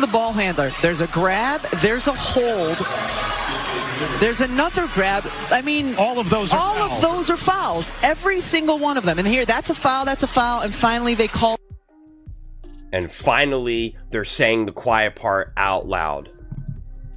the ball handler. There's a grab, there's a hold, there's another grab. I mean, all of those are fouls. Every single one of them. And here, that's a foul, and finally they call. And finally, they're saying the quiet part out loud.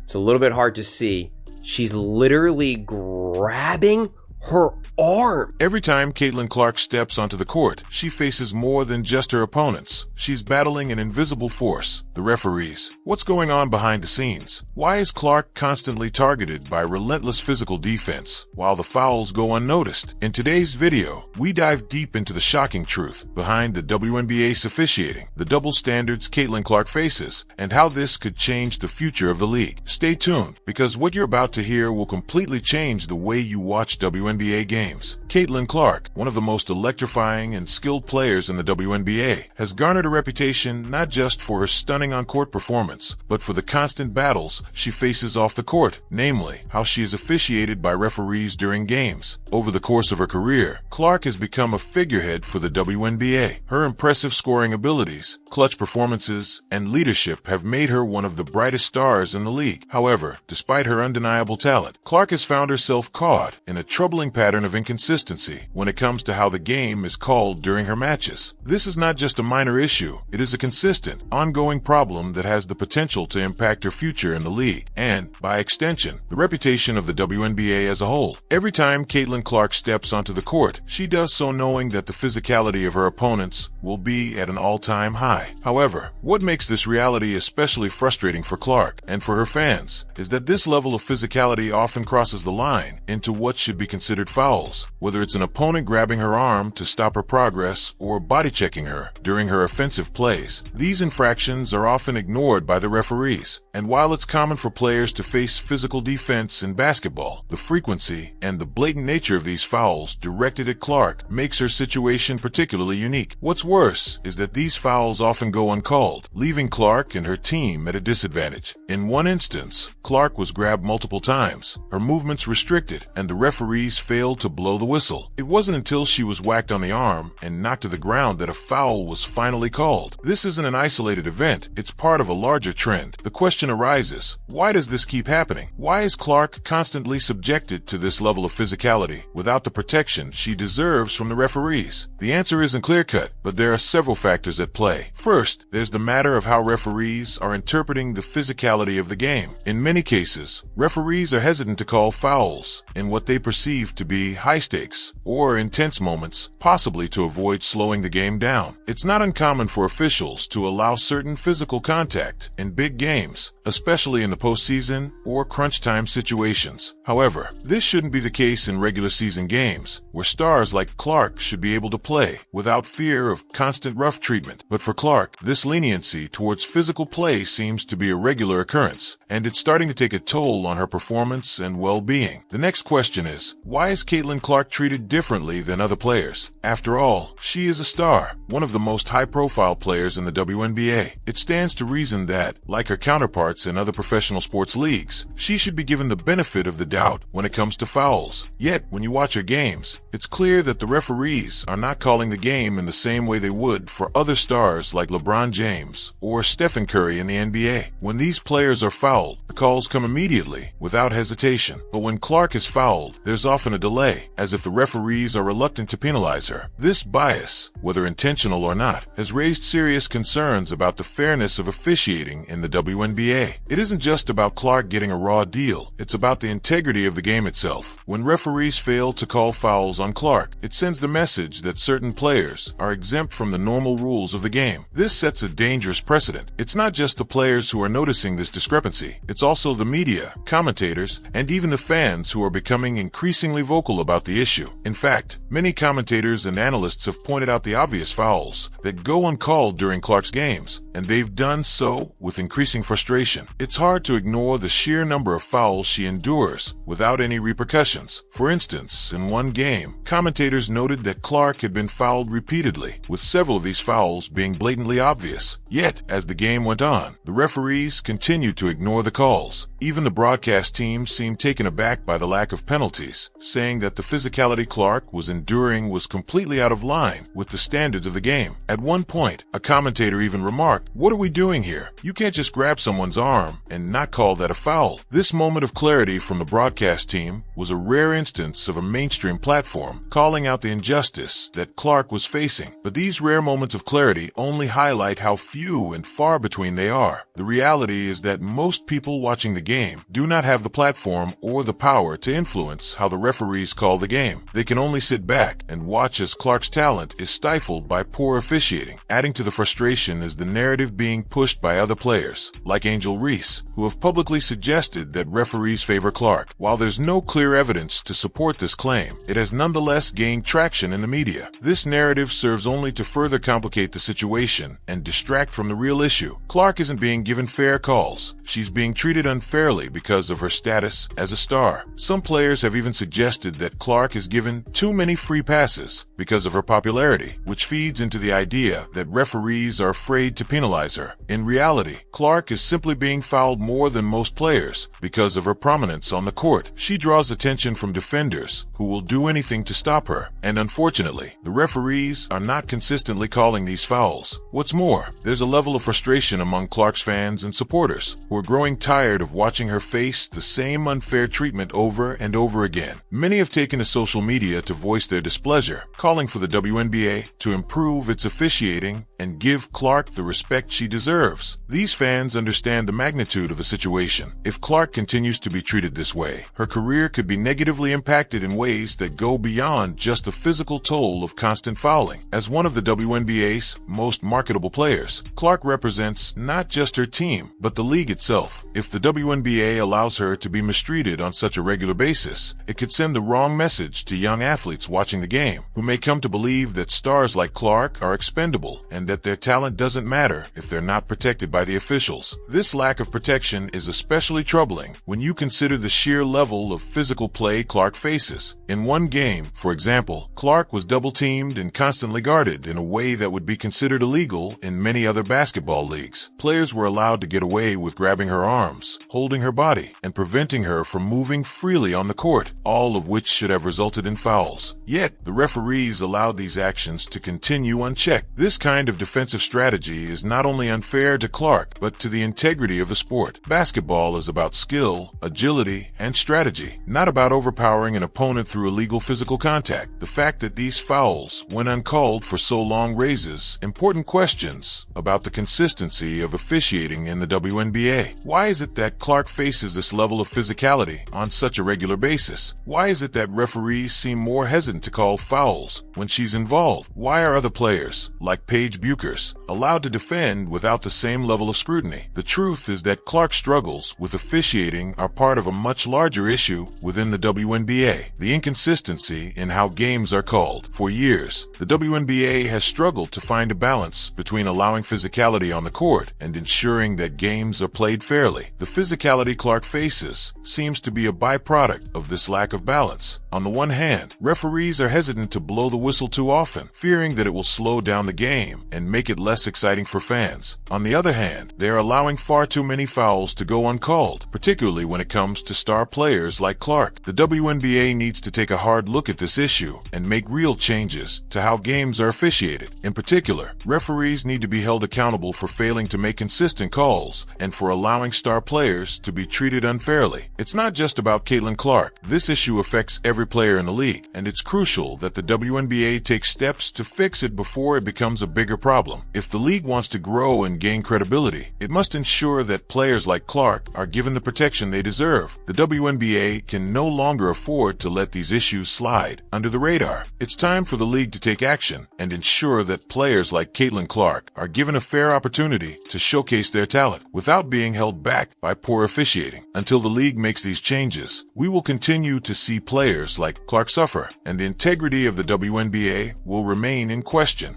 It's a little bit hard to see. She's literally grabbing her arm. Every time Caitlin Clark steps onto the court, she faces more than just her opponents. She's battling an invisible force, the referees. What's going on behind the scenes? Why is Clark constantly targeted by relentless physical defense, while the fouls go unnoticed? In today's video, we dive deep into the shocking truth behind the WNBA's officiating, the double standards Caitlin Clark faces, and how this could change the future of the league. Stay tuned, because what you're about to hear will completely change the way you watch WNBA games. Caitlin Clark, one of the most electrifying and skilled players in the WNBA, has garnered a reputation not just for her stunning on-court performance, but for the constant battles she faces off the court, namely, how she is officiated by referees during games. Over the course of her career, Clark has become a figurehead for the WNBA. Her impressive scoring abilities, clutch performances, and leadership have made her one of the brightest stars in the league. However, despite her undeniable talent, Clark has found herself caught in a troubling pattern of inconsistency when it comes to how the game is called during her matches. This is not just a minor issue, it is a consistent, ongoing problem that has the potential to impact her future in the league, and, by extension, the reputation of the WNBA as a whole. Every time Caitlin Clark steps onto the court, she does so knowing that the physicality of her opponents will be at an all-time high. However, what makes this reality especially frustrating for Clark and for her fans is that this level of physicality often crosses the line into what should be considered fouls, whether it's an opponent grabbing her arm to stop her progress or body checking her during her offensive plays. These infractions are often ignored by the referees, and while it's common for players to face physical defense in basketball, the frequency and the blatant nature of these fouls directed at Clark makes her situation particularly unique. What's worse is that these fouls often go uncalled, leaving Clark and her team at a disadvantage. In one instance, Clark was grabbed multiple times, her movements restricted, and the referees failed to blow the whistle. It wasn't until she was whacked on the arm and knocked to the ground that a foul was finally called. This isn't an isolated event, it's part of a larger trend. The question arises, why does this keep happening? Why is Clark constantly subjected to this level of physicality without the protection she deserves from the referees? The answer isn't clear-cut, but there are several factors at play. First, there's the matter of how referees are interpreting the physicality of the game. In many cases, referees are hesitant to call fouls in what they perceive to be high-stakes or intense moments, possibly to avoid slowing the game down. It's not uncommon for officials to allow certain physical contact in big games, especially in the postseason or crunch time situations. However, this shouldn't be the case in regular season games, where stars like Clark should be able to play without fear of constant rough treatment. But for Clark, this leniency towards physical play seems to be a regular occurrence, and it's starting to take a toll on her performance and well-being. The next question is, why is Caitlin Clark treated differently than other players? After all, she is a star, one of the most high-profile players in the WNBA. It stands to reason that, like her counterparts in other professional sports leagues, she should be given the benefit of the doubt when it comes to fouls. Yet, when you watch her games, it's clear that the referees are not calling the game in the same way they would for other stars like LeBron James or Stephen Curry in the NBA. When these players are fouled, the calls come immediately, without hesitation. But when Clark is fouled, there's often a delay, as if the referees are reluctant to penalize her. This bias, whether intentional or not, has raised serious concerns about the fairness of officiating in the WNBA. It isn't just about Clark getting a raw deal, it's about the integrity of the game itself. When referees fail to call fouls on Clark, it sends the message that certain players are exempt from the normal rules of the game. This sets a dangerous precedent. It's not just the players who are noticing this discrepancy, it's also the media, commentators, and even the fans who are becoming increasingly vocal about the issue. In fact, many commentators and analysts have pointed out the obvious fouls that go uncalled during Clark's games, and they've done so with increasing frustration. It's hard to ignore the sheer number of fouls she endures without any repercussions. For instance, in one game, commentators noted that Clark had been fouled repeatedly, with several of these fouls being blatantly obvious. Yet, as the game went on, the referees continued to ignore the calls, Even the broadcast team seemed taken aback by the lack of penalties, saying that the physicality Clark was enduring was completely out of line with the standards of the game. At one point, a commentator even remarked, "What are we doing here? You can't just grab someone's arm and not call that a foul." This moment of clarity from the broadcast team was a rare instance of a mainstream platform calling out the injustice that Clark was facing. But these rare moments of clarity only highlight how few and far between they are. The reality is that most people watching the game do not have the platform or the power to influence how the referees call the game. They can only sit back and watch as Clark's talent is stifled by poor officiating. Adding to the frustration is the narrative being pushed by other players, like Angel Reese, who have publicly suggested that referees favor Clark. While there's no clear evidence to support this claim, it has nonetheless gained traction in the media. This narrative serves only to further complicate the situation and distract from the real issue. Clark isn't being given fair calls. She's being treated unfairly because of her status as a star. Some players have even suggested that Clark is given too many free passes because of her popularity, which feeds into the idea that referees are afraid to penalize her. In reality, Clark is simply being fouled more than most players because of her prominence on the court. She draws attention from defenders who will do anything to stop her, and unfortunately, the referees are not consistently calling these fouls. What's more, there's a level of frustration among Clark's fans and supporters who are growing tired of watching her face the same unfair treatment over and over again. Many have taken to social media to voice their displeasure, calling for the WNBA to improve its officiating and give Clark the respect she deserves. These fans understand the magnitude of the situation. If Clark continues to be treated this way, her career could be negatively impacted in ways that go beyond just the physical toll of constant fouling. As one of the WNBA's most marketable players, Clark represents not just her team, but the league itself. If the WNBA allows her to be mistreated on such a regular basis, it could send the wrong message to young athletes watching the game, who may come to believe that stars like Clark are expendable and that their talent doesn't matter if they're not protected by the officials. This lack of protection is especially troubling when you consider the sheer level of physical play Clark faces. In one game, for example, Clark was double-teamed and constantly guarded in a way that would be considered illegal in many other basketball leagues. Players were allowed to get away with grabbing her arms, holding her body, and preventing her from moving freely on the court, all of which should have resulted in fouls. Yet, the referees allowed these actions to continue unchecked. This kind of defensive strategy is not only unfair to Clark, but to the integrity of the sport. Basketball is about skill, agility, and strategy, not about overpowering an opponent through illegal physical contact. The fact that these fouls went uncalled for so long raises important questions about the consistency of officiating in the WNBA. Why is it that Clark faces this level of physicality on such a regular basis? Why is it that referees seem more hesitant to call fouls when she's involved? Why are other players, like Paige Buchers, allowed to defend without the same level of scrutiny? The truth is that Clark's struggles with officiating are part of a much larger issue within the WNBA, the inconsistency in how games are called. For years, the WNBA has struggled to find a balance between allowing physicality on the court and ensuring that games are played fairly. The physicality Clark faces seems to be a byproduct of this lack of balance. On the one hand, referees are hesitant to blow the whistle too often, fearing that it will slow down the game and make it less exciting for fans. On the other hand, they are allowing far too many fouls to go uncalled, particularly when it comes to star players like Clark. The WNBA needs to take a hard look at this issue and make real changes to how games are officiated. In particular, referees need to be held accountable for failing to make consistent calls and for allowing star players to be treated unfairly. It's not just about Caitlin Clark. This issue affects every player in the league, and it's crucial that the WNBA takes steps to fix it before it becomes a bigger problem. If the league wants to grow and gain credibility, it must ensure that players like Clark are given the protection they deserve. The WNBA can no longer afford to let these issues slide under the radar. It's time for the league to take action and ensure that players like Caitlin Clark are given a fair opportunity to showcase their talent without being held back by poor officiating. Until the league makes these changes, we will continue to see players like Clark suffer, and the integrity of the WNBA will remain in question.